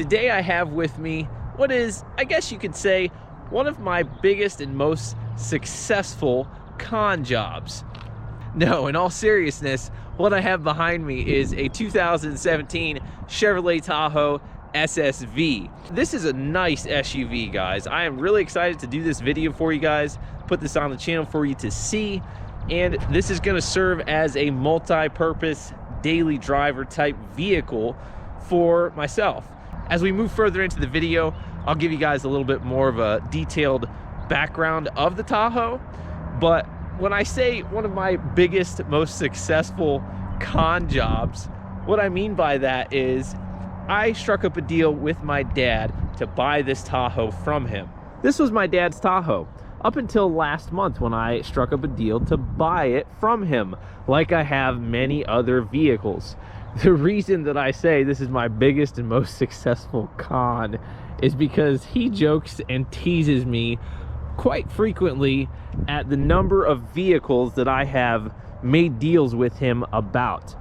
Today I have with me what is, I guess you could say, one of my biggest and most successful con jobs. No, in all seriousness, what I have behind me is a 2017 Chevrolet Tahoe SSV. This is a nice SUV, guys. I am really excited to do this video for you guys, put this on the channel for you to see, and this is going to serve as a multi-purpose daily driver type vehicle for myself. As we move further into the video, I'll give you guys a little bit more of a detailed background of the Tahoe, but when I say one of my biggest, most successful con jobs, what I mean by that is I struck up a deal with my dad to buy this Tahoe from him. This was my dad's Tahoe up until last month when I struck up a deal to buy it from him, like I have many other vehicles. The reason that I say this is my biggest and most successful con is because he jokes and teases me quite frequently at the number of vehicles that I have made deals with him about.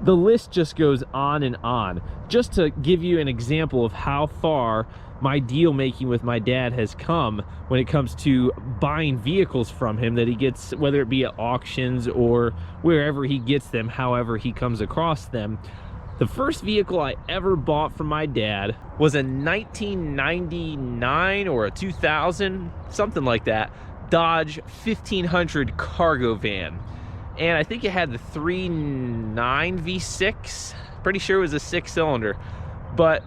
The list just goes on and on. Just to give you an example of how far my deal making with my dad has come when it comes to buying vehicles from him that he gets, whether it be at auctions or wherever he gets them, however he comes across them. The first vehicle I ever bought from my dad was a 1999 or a 2000, something like that, Dodge 1500 cargo van. And I think it had the 3.9 V6. Pretty sure it was a 6-cylinder, but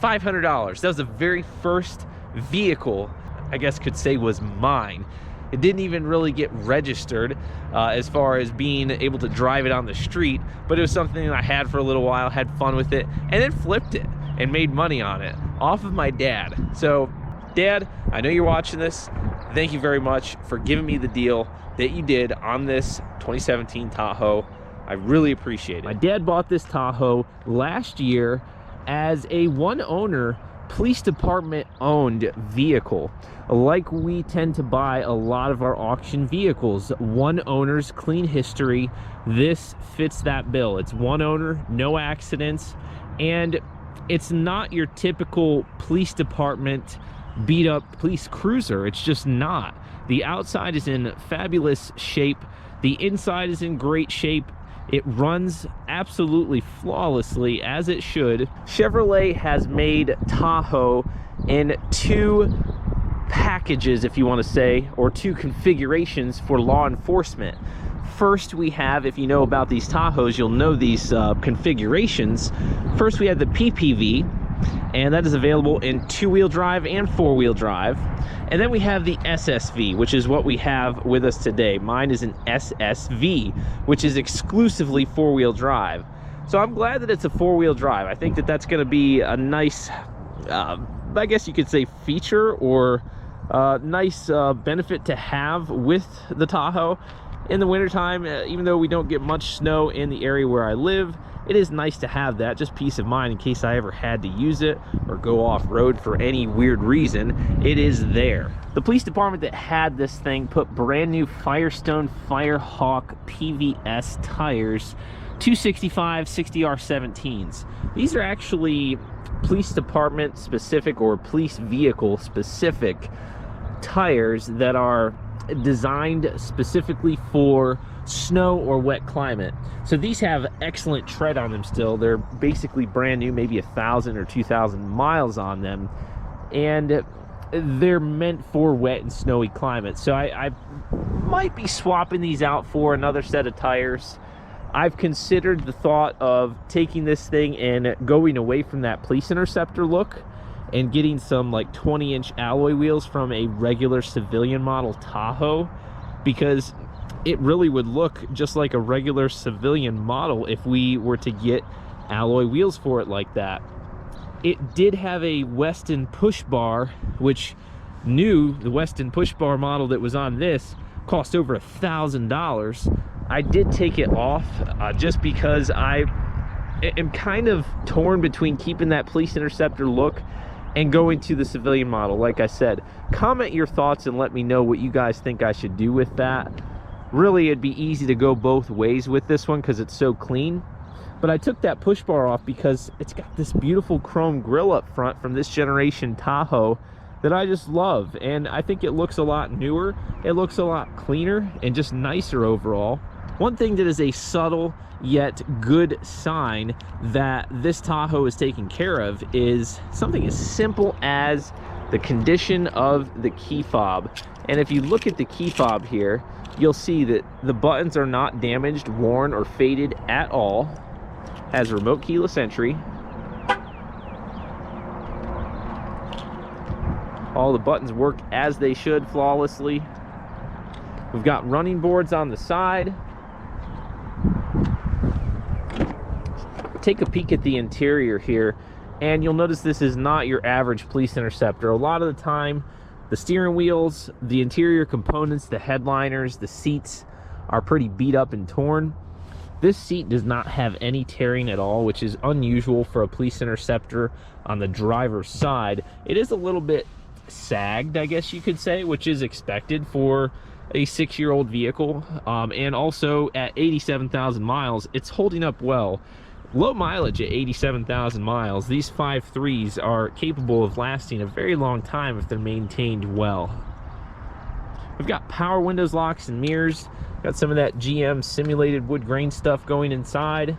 $500. That was the very first vehicle, I guess could say, was mine. It didn't even really get registered as far as being able to drive it on the street, but it was something that I had for a little while, had fun with it, and then flipped it and made money on it off of my dad. So, Dad, I know you're watching this. Thank you very much for giving me the deal that you did on this 2017 Tahoe. I really appreciate it. My dad bought this Tahoe last year as a one-owner, police department owned vehicle. Like we tend to buy a lot of our auction vehicles, one owner's clean history. This fits that bill. It's one owner, no accidents, and it's not your typical police department beat up police cruiser. It's just not. The outside is in fabulous shape. The inside is in great shape. It runs absolutely flawlessly, as it should. Chevrolet has made Tahoe in two packages, if you want to say, or two configurations for law enforcement. First, we have, if you know about these Tahoes, you'll know these configurations. First, we have the PPV, and that is available in two-wheel drive and four-wheel drive. And then we have the SSV, which is what we have with us today. Mine is an SSV, which is exclusively four-wheel drive. So I'm glad that it's a four-wheel drive. I think that that's going to be a nice, I guess you could say, feature or nice benefit to have with the Tahoe. In the wintertime, even though we don't get much snow in the area where I live, it is nice to have that, just peace of mind in case I ever had to use it or go off-road for any weird reason. It is there. The police department that had this thing put brand new Firestone Firehawk PVS tires, 265 60R17s. These are actually police department specific or police vehicle specific tires that are designed specifically for snow or wet climate. So these have excellent tread on them still. They're basically brand new, maybe 1,000 or 2,000 miles on them, and they're meant for wet and snowy climates. So I might be swapping these out for another set of tires. I've considered the thought of taking this thing and going away from that police interceptor look and getting some like 20-inch alloy wheels from a regular civilian model Tahoe, because it really would look just like a regular civilian model if we were to get alloy wheels for it like that. It did have a Weston push bar, which the Weston push bar model that was on this cost over $1,000. I did take it off just because I am kind of torn between keeping that police interceptor look and going to the civilian model. Like I said, comment your thoughts and let me know what you guys think I should do with that. Really, it'd be easy to go both ways with this one because it's so clean. But I took that push bar off because it's got this beautiful chrome grille up front from this generation Tahoe that I just love. And I think it looks a lot newer, it looks a lot cleaner, and just nicer overall. One thing that is a subtle yet good sign that this Tahoe is taken care of is something as simple as the condition of the key fob. And if you look at the key fob here, you'll see that the buttons are not damaged, worn, or faded at all. Has remote keyless entry. All the buttons work as they should flawlessly. We've got running boards on the side. Take a peek at the interior here, and you'll notice this is not your average police interceptor. A lot of the time, the steering wheels, the interior components, the headliners, the seats are pretty beat up and torn. This seat does not have any tearing at all, which is unusual for a police interceptor on the driver's side. It is a little bit sagged, I guess you could say, which is expected for a 6-year-old vehicle. And also at 87,000 miles, it's holding up well. Low mileage at 87,000 miles, these 5.3s are capable of lasting a very long time if they're maintained well. We've got power windows, locks, and mirrors. Got some of that GM simulated wood grain stuff going inside.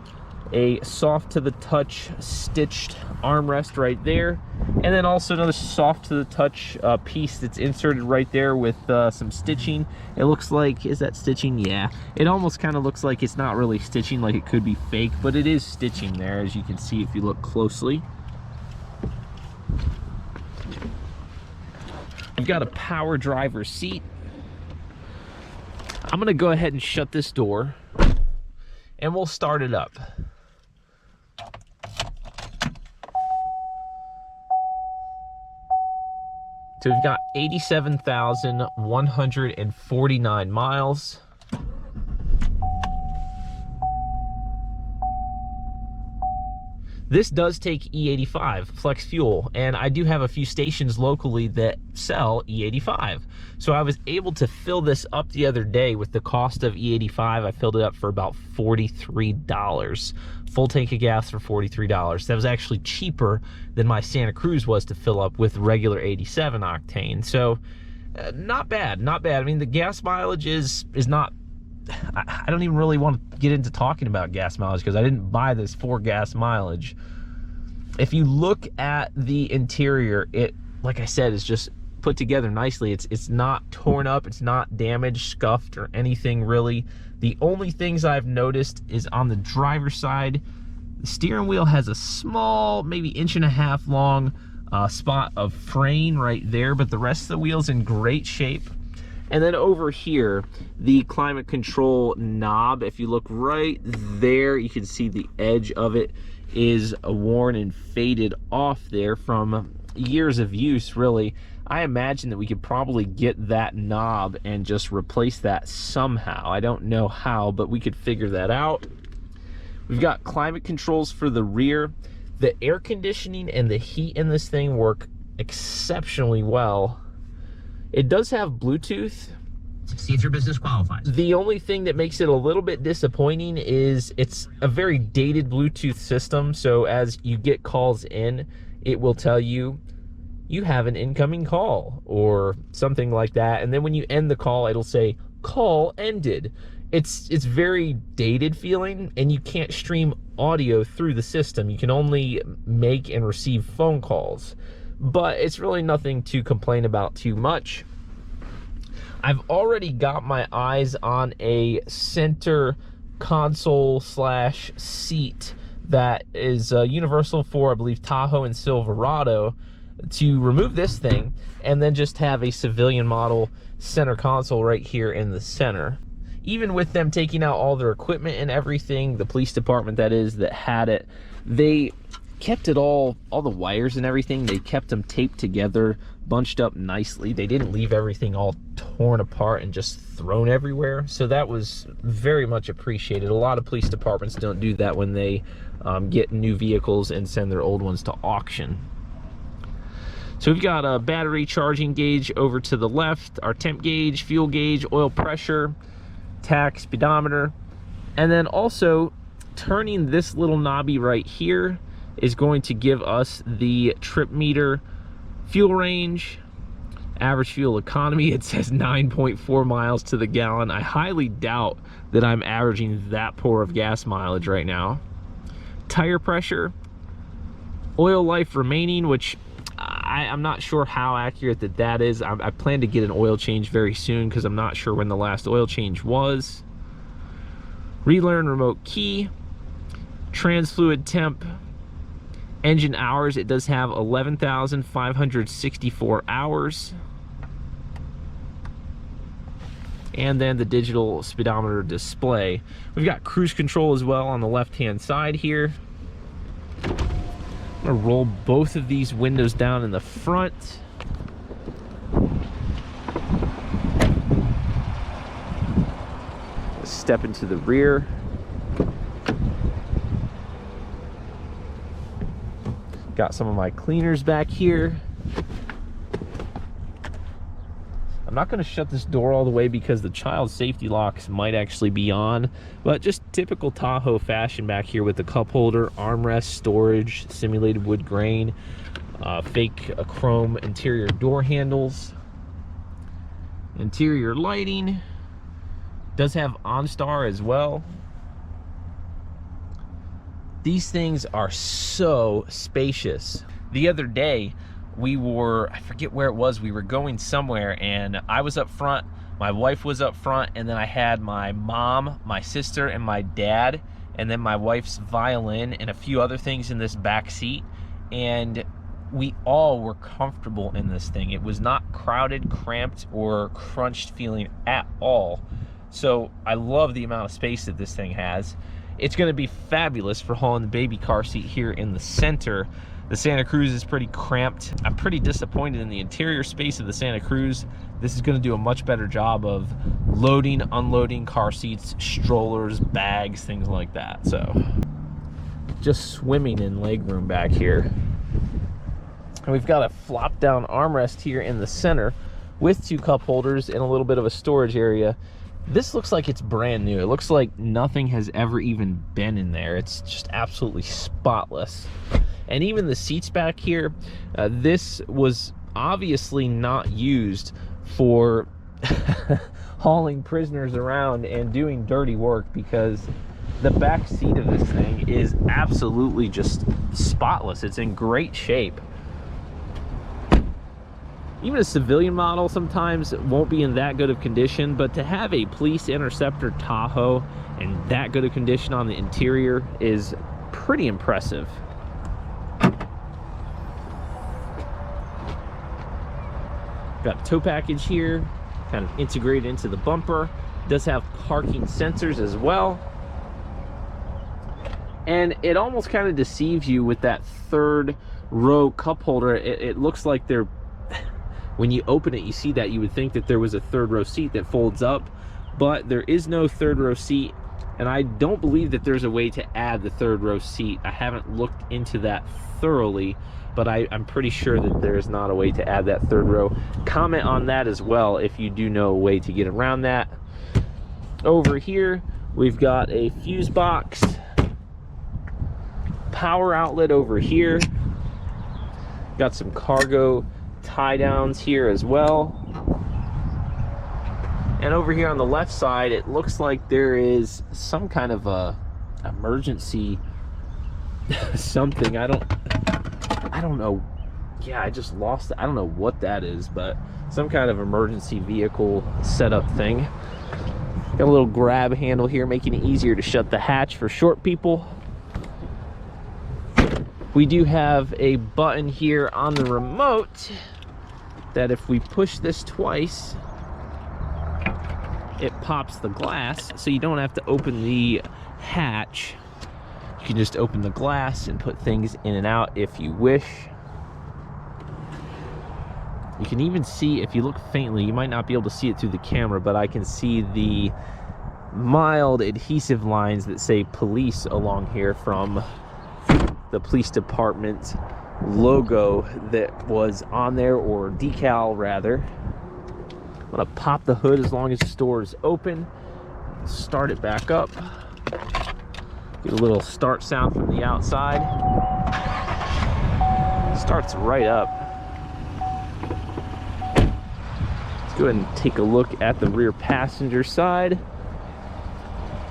A soft to the touch stitched armrest right there. And then also another soft to the touch piece that's inserted right there with some stitching. It looks like, is that stitching? Yeah. It almost kind of looks like it's not really stitching, like it could be fake, but it is stitching there, as you can see if you look closely. We've got a power driver's seat. I'm gonna go ahead and shut this door and we'll start it up. So we've got 87,149 miles. This does take E85 flex fuel, and I do have a few stations locally that sell E85. So I was able to fill this up the other day with the cost of E85. I filled it up for about $43. Full tank of gas for $43. That was actually cheaper than my Santa Cruz was to fill up with regular 87 octane. So not bad, not bad. I mean, the gas mileage is not, I don't even really want to get into talking about gas mileage because I didn't buy this for gas mileage. If you look at the interior, it, like I said, is just put together nicely. It's not torn up, it's not damaged, scuffed, or anything really. The only things I've noticed is on the driver's side, the steering wheel has a small, maybe 1.5 inch long spot of fraying right there, but the rest of the wheel's in great shape. And then over here, the climate control knob, if you look right there, you can see the edge of it is worn and faded off there from years of use, really. I imagine that we could probably get that knob and just replace that somehow. I don't know how, but we could figure that out. We've got climate controls for the rear. The air conditioning and the heat in this thing work exceptionally well. It does have Bluetooth. See if your business qualifies. The only thing that makes it a little bit disappointing is it's a very dated Bluetooth system. So as you get calls in, it will tell you, you have an incoming call or something like that. And then when you end the call, it'll say, call ended. It's very dated feeling, and you can't stream audio through the system. You can only make and receive phone calls. But it's really nothing to complain about too much. I've already got my eyes on a center console slash seat that is universal for, I believe, Tahoe and Silverado, to remove this thing and then just have a civilian model center console right here in the center. Even with them taking out all their equipment and everything, the police department that is that had it, they kept it all the wires and everything, they kept them taped together, bunched up nicely. They didn't leave everything all torn apart and just thrown everywhere. So that was very much appreciated. A lot of police departments don't do that when they get new vehicles and send their old ones to auction. So we've got a battery charging gauge over to the left, our temp gauge, fuel gauge, oil pressure, tach, speedometer, and then also turning this little knobby right here is going to give us the trip meter fuel range, average fuel economy. It says 9.4 miles to the gallon. I highly doubt that I'm averaging that poor of gas mileage right now. Tire pressure, oil life remaining, which I'm not sure how accurate that is. I plan to get an oil change very soon because I'm not sure when the last oil change was. Relearn remote key, trans fluid temp, engine hours. It does have 11,564 hours. And then the digital speedometer display. We've got cruise control as well on the left-hand side here. I'm gonna roll both of these windows down in the front. Step into the rear. Got some of my cleaners back here. I'm not going to shut this door all the way because the child safety locks might actually be on, but just typical Tahoe fashion back here with the cup holder, armrest, storage, simulated wood grain, fake chrome interior door handles, interior lighting. Does have OnStar as well. These things are so spacious. The other day, I forget where it was, we were going somewhere, and I was up front, my wife was up front, and then I had my mom, my sister, and my dad, and then my wife's violin and a few other things in this back seat, and we all were comfortable in this thing. It was not crowded, cramped, or crunched feeling at all. So I love the amount of space that this thing has. It's going to be fabulous for hauling the baby car seat here in the center. The Santa Cruz is pretty cramped. I'm pretty disappointed in the interior space of the Santa Cruz. This is going to do a much better job of loading, unloading car seats, strollers, bags, things like that. So just swimming in legroom back here. And we've got a flop down armrest here in the center with two cup holders and a little bit of a storage area. This looks like it's brand new. It looks like nothing has ever even been in there. It's just absolutely spotless. And even the seats back here, this was obviously not used for hauling prisoners around and doing dirty work, because the back seat of this thing is absolutely just spotless. It's in great shape. Even a civilian model sometimes won't be in that good of condition, but to have a Police Interceptor Tahoe in that good of condition on the interior is pretty impressive. Got a tow package here, kind of integrated into the bumper. It does have parking sensors as well. And it almost kind of deceives you with that third row cup holder. It looks like they're, when you open it, you see that you would think that there was a third row seat that folds up, but there is no third row seat. And I don't believe that there's a way to add the third row seat. I haven't looked into that thoroughly, but I'm pretty sure that there's not a way to add that third row. Comment on that as well if you do know a way to get around that. Over here, we've got a fuse box, power outlet over here. Got some cargo tie downs here as well. And over here on the left side, it looks like there is some kind of a emergency something. I don't know. Yeah, I just lost it. I don't know what that is, but some kind of emergency vehicle setup thing. Got a little grab handle here, making it easier to shut the hatch for short people. We do have a button here on the remote that if we push this twice, it pops the glass, so you don't have to open the hatch. You can just open the glass and put things in and out if you wish. You can even see, if you look faintly, you might not be able to see it through the camera, but I can see the mild adhesive lines that say police along here from the police department logo that was on there, or decal rather. I'm gonna pop the hood as long as the door is open, start it back up. Get a little start sound from the outside. Starts right up. Let's go ahead and take a look at the rear passenger side.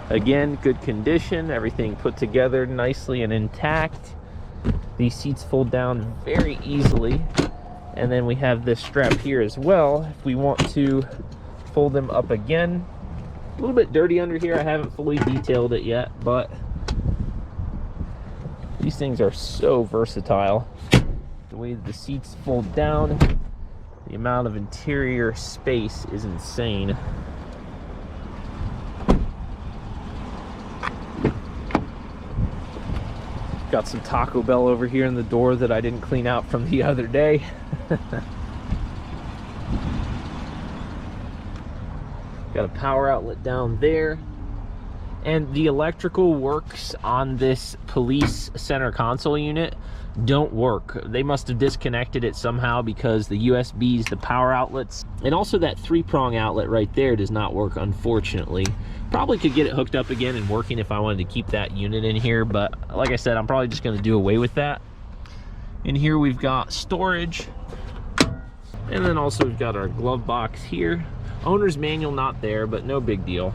Again, good condition, everything put together nicely and intact. These seats fold down very easily. And then we have this strap here as well if we want to fold them up again. A little bit dirty under here, I haven't fully detailed it yet, but these things are so versatile. The way the seats fold down, the amount of interior space is insane. Got some Taco Bell over here in the door that I didn't clean out from the other day. Got a power outlet down there. And the electrical works on this police center console unit don't work. They must have disconnected it somehow because the USBs, the power outlets, and also that 3-prong outlet right there does not work, unfortunately. Probably could get it hooked up again and working if I wanted to keep that unit in here, but like I said, I'm probably just going to do away with that. In here we've got storage, and then also we've got our glove box here. Owner's manual not there, but no big deal.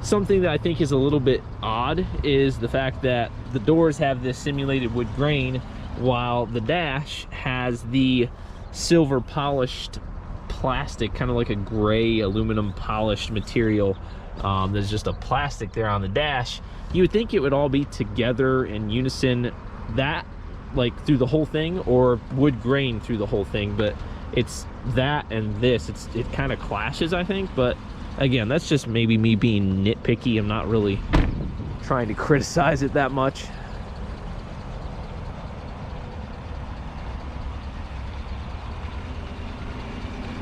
Something that I think is a little bit odd is the fact that the doors have this simulated wood grain while the dash has the silver polished plastic, kind of like a gray aluminum polished material. There's just a plastic there on the dash. You would think it would all be together in unison, that like through the whole thing, or wood grain through the whole thing, but it's that and this. It kind of clashes, I think, but again, that's just maybe me being nitpicky. I'm not really trying to criticize it that much.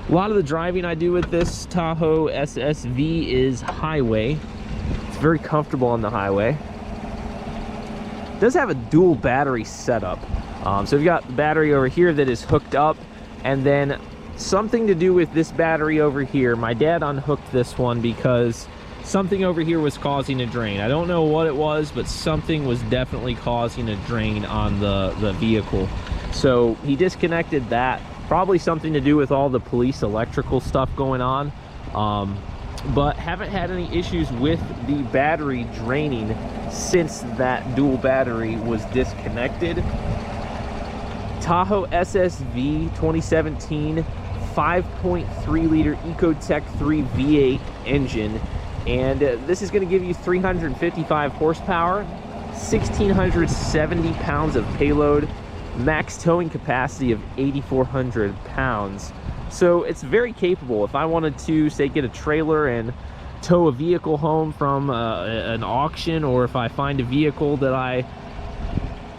A lot of the driving I do with this Tahoe SSV is highway. It's very comfortable on the highway. It does have a dual battery setup. So we've got the battery over here that is hooked up, and then something to do with this battery over here. My dad unhooked this one because something over here was causing a drain. I don't know what it was, but something was definitely causing a drain on the vehicle. So he disconnected that. Probably something to do with all the police electrical stuff going on. But haven't had any issues with the battery draining since that dual battery was disconnected. Tahoe SSV 2017 5.3 liter Ecotec 3 V8 engine, and this is going to give you 355 horsepower, 1,670 pounds of payload, max towing capacity of 8,400 pounds. So it's very capable. If I wanted to, say, get a trailer and tow a vehicle home from an auction, or if I find a vehicle that I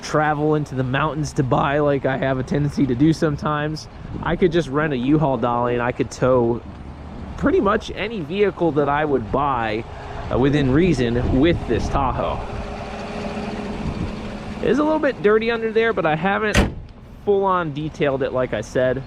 travel into the mountains to buy, like I have a tendency to do sometimes, I could just rent a U-Haul dolly and I could tow pretty much any vehicle that I would buy within reason with this Tahoe. It is a little bit dirty under there, but I haven't full-on detailed it like I said.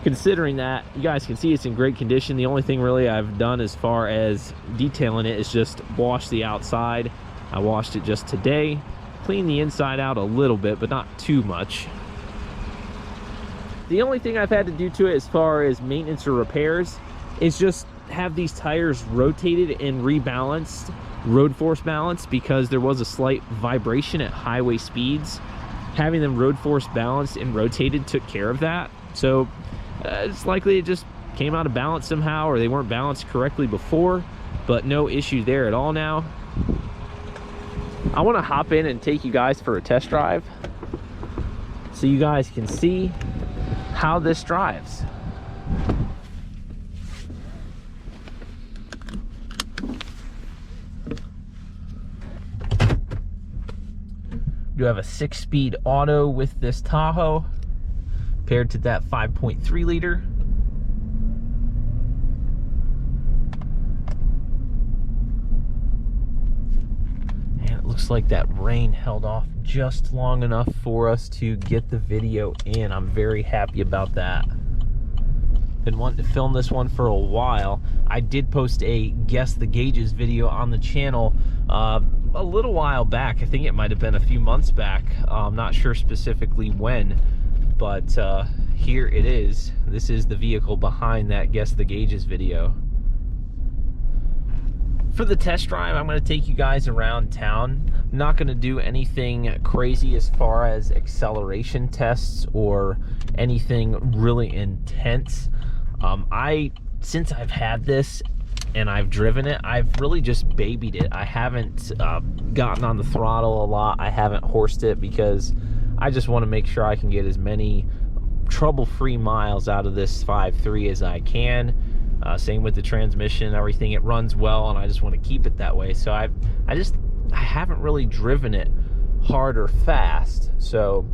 Considering that, you guys can see it's in great condition. The only thing really I've done as far as detailing it is just wash the outside. I washed it just today. Clean the inside out a little bit, but not too much. The only thing I've had to do to it as far as maintenance or repairs is just have these tires rotated and rebalanced, road force balanced, because there was a slight vibration at highway speeds. Having them road force balanced and rotated took care of that. So it's likely it just came out of balance somehow, or they weren't balanced correctly before, but no issue there at all now. I want to hop in and take you guys for a test drive so you guys can see how this drives. You have a 6-speed auto with this Tahoe paired to that 5.3 liter. Looks like that rain held off just long enough for us to get the video in. I'm very happy about that. Been wanting to film this one for a while. I did post a Guess the Gauges video on the channel a little while back. I think it might have been a few months back. I'm not sure specifically when, but here it is. This is the vehicle behind that Guess the Gauges video. For the test drive, I'm going to take you guys around town. I'm not going to do anything crazy as far as acceleration tests or anything really intense. Since I've had this and I've driven it, I've really just babied it. I haven't gotten on the throttle a lot. I haven't horsed it because I just want to make sure I can get as many trouble-free miles out of this 5.3 as I can. Same with the transmission and everything. It runs well, and I just want to keep it that way. So I haven't really driven it hard or fast. So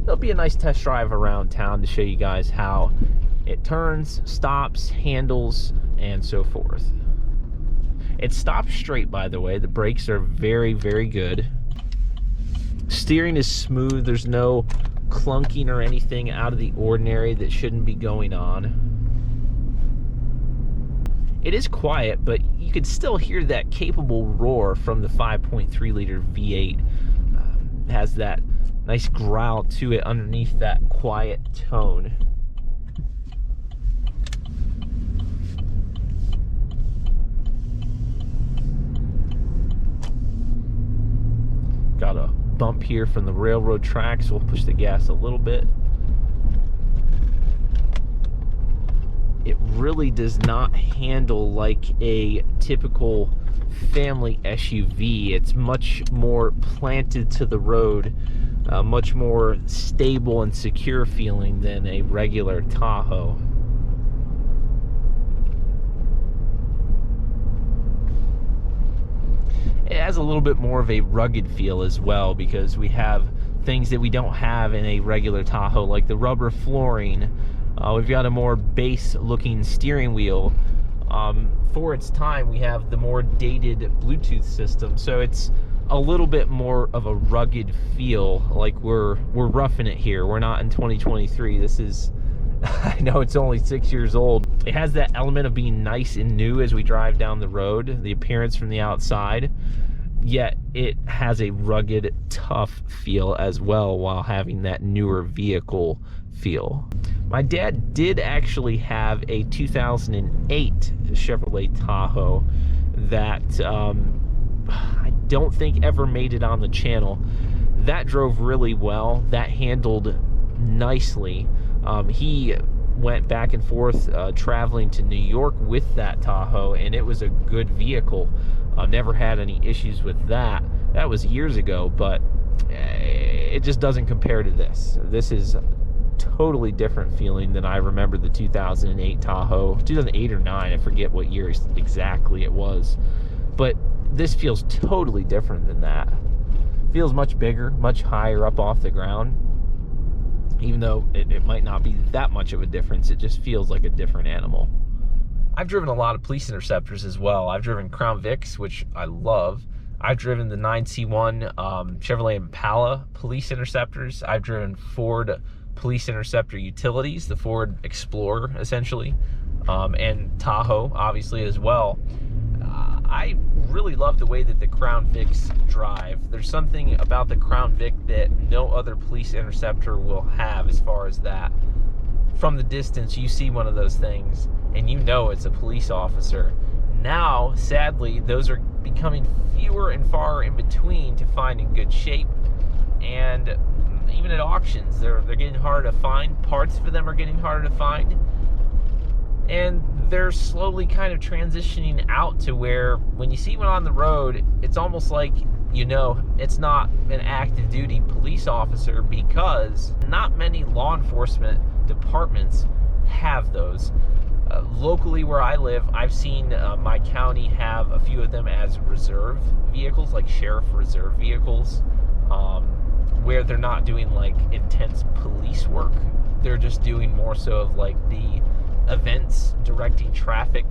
it'll be a nice test drive around town to show you guys how it turns, stops, handles, and so forth. It stops straight, by the way. The brakes are very, very good. Steering is smooth. There's no clunking or anything out of the ordinary that shouldn't be going on. It is quiet, but you can still hear that capable roar from the 5.3 liter V8. It has that nice growl to it underneath that quiet tone. Got a bump here from the railroad tracks, so we'll push the gas a little bit. It really does not handle like a typical family SUV. It's much more planted to the road, much more stable and secure feeling than a regular Tahoe. It has a little bit more of a rugged feel as well, because we have things that we don't have in a regular Tahoe, like the rubber flooring. We've got a more base looking steering wheel. For its time, we have the more dated Bluetooth system, so it's a little bit more of a rugged feel, like we're roughing it here. We're not in 2023. This is, I know it's only 6 years old. It has that element of being nice and new as we drive down the road, the appearance from the outside, yet it has a rugged, tough feel as well while having that newer vehicle feel. My dad did actually have a 2008 Chevrolet Tahoe that I don't think ever made it on the channel. That drove really well. That handled nicely. He went back and forth traveling to New York with that Tahoe, and it was a good vehicle. Never had any issues with that. That was years ago, but it just doesn't compare to this. This is totally different feeling than I remember the 2008 Tahoe. 2008 or 9, I forget what year exactly it was. But this feels totally different than that. Feels much bigger, much higher up off the ground. Even though it might not be that much of a difference, it just feels like a different animal. I've driven a lot of police interceptors as well. I've driven Crown Vics, which I love. I've driven the 9C1 Chevrolet Impala police interceptors. I've driven Ford police interceptor utilities, the Ford Explorer essentially, and Tahoe obviously as well. I really love the way that the Crown Vics drive. There's something about the Crown Vic that no other police interceptor will have as far as that. From the distance, you see one of those things and you know it's a police officer. Now, sadly, those are becoming fewer and far in between to find in good shape, and even at auctions, they're getting harder to find. Parts for them are getting harder to find. And they're slowly kind of transitioning out to where when you see one on the road, it's almost like, you know, it's not an active duty police officer, because not many law enforcement departments have those. Locally where I live, I've seen my county have a few of them as reserve vehicles, like sheriff reserve vehicles, where they're not doing like intense police work. They're just doing more so of like the events, directing traffic,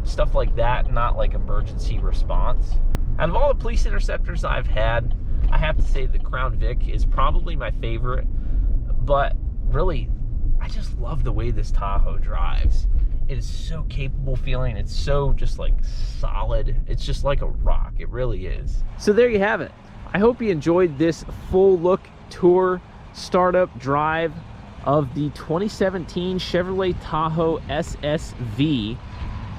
stuff like that, not like emergency response. Out of all the police interceptors I've had, I have to say the Crown Vic is probably my favorite, but really I just love the way this Tahoe drives. It is so capable feeling. It's so just like solid. It's just like a rock. It really is. So there you have it. I hope you enjoyed this full look tour startup drive of the 2017 Chevrolet Tahoe SSV.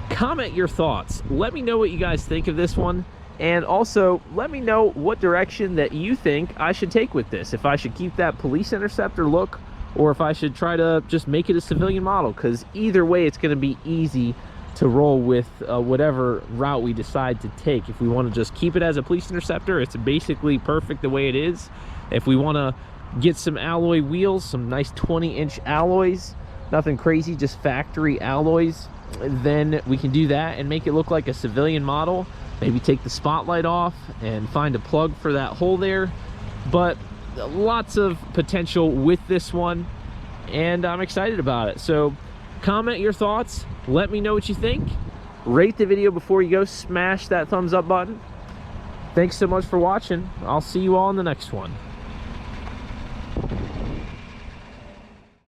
Comment your thoughts. Let me know what you guys think of this one. And also, let me know what direction that you think I should take with this. If I should keep that police interceptor look, or if I should try to just make it a civilian model, because either way, it's going to be easy to roll with whatever route we decide to take. If we want to just keep it as a police interceptor, it's basically perfect the way it is. If we want to get some alloy wheels, some nice 20-inch alloys, nothing crazy, just factory alloys, then we can do that and make it look like a civilian model. Maybe take the spotlight off and find a plug for that hole there. But lots of potential with this one, and I'm excited about it. So comment your thoughts. Let me know what you think. Rate the video before you go. Smash that thumbs up button. Thanks so much for watching. I'll see you all in the next one.